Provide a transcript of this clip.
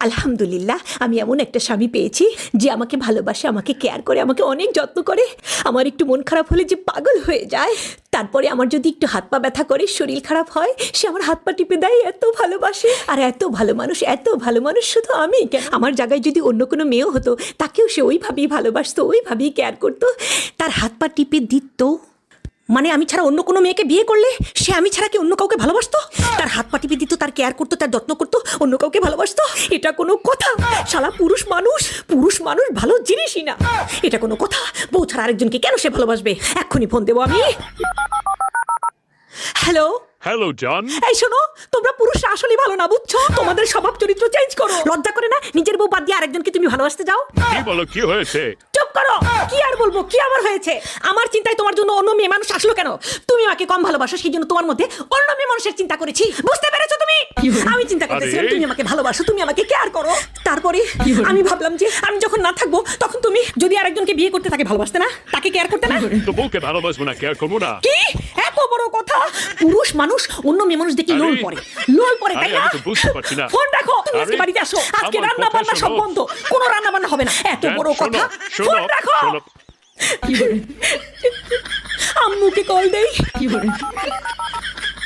আলহামদুলিল্লাহ আমি এমন একটা স্বামী পেয়েছি যে আমাকে ভালোবাসে, আমাকে কেয়ার করে, আমাকে অনেক যত্ন করে। আমার একটু মন খারাপ হলে যে পাগল হয়ে যায়। তারপরে আমার যদি একটু হাত পা ব্যথা করে, শরীর খারাপ হয়, সে আমার হাত পা টিপে দেয়। এত ভালোবাসে, আর এত ভালো মানুষ, এত ভালো মানুষ শুধু আমি কেন, আমার জায়গায় যদি অন্য কোনো মেয়েও হতো তাকেও সে ওইভাবেই ভালোবাসতো, ওইভাবেই কেয়ার করতো, তার হাত পা টিপে দিত। মানে আমি ছাড়া অন্য কোনো মেয়েকে বিয়ে করলে সে আমি ছাড়া কি অন্য কাউকে ভালোবাসতো? তার হাত পা টিপে দিত, তার কেয়ার করতো, তার যত্ন করতো, অন্য কাউকে ভালোবাসতো? এটা কোনো কথা? শালা পুরুষ মানুষ ভালো জিনিসই না। এটা কোনো কথা? বউ ছাড়া আরেকজনকে কেন সে ভালোবাসবে? এক্ষুনি ফোন দেবো আমি। হ্যালো হ্যালো জন। এই শোনো, তোমরা পুরুষরা আসলে ভালো না, বুঝছো? তোমাদের স্বভাব চরিত্র চেঞ্জ করো। লজ্জা করে না নিজের বউ বাদ দিয়ে আরেকজনকে তুমি ভালোবাসতে যাও? কি বলো, কি হয়েছে? চুপ করো। কি আর বলবো, কি আমার হয়েছে? আমার চিন্তায় তোমার জন্য অন্য মেয়ে মানুষ আসলো কেন? তুমি আমাকে কম ভালোবাসো, সেই জন্য তোমার মধ্যে অন্য মেয়ে মানুষের চিন্তা করেছি। বুঝতে পেরেছো তুমি? আমি চিন্তা করতেছিলাম তুমি আমাকে ভালোবাসো, তুমি আমাকে কেয়ার করো। তারপরে আমি ভাবলাম যে আমি যখন না থাকবো তখন তুমি যদি আরেকজনকে বিয়ে করতে, তাকে ভালোবাসতে না, তাকে কেয়ার করতে না। তো বউকে ভালোবাসবো না, কেয়ার করবো না? কি এত বড় কথা? পুরুষ মানুষ অন্য মেয়ে মানুষ দেখি লোল পড়ে, তাই না? আমি তো বুঝতে পারছি না। ফোন রাখো, তুমি আজকে বাড়িতে আসো। আজকে আমার রান্না কথা বান্না সব শোনো। বন্ধ, কোনো রান্না বান্না হবে না। এত বড় কথা, শোনো, ফোন রাখো। শোনো। আম্মুকে কল দেই।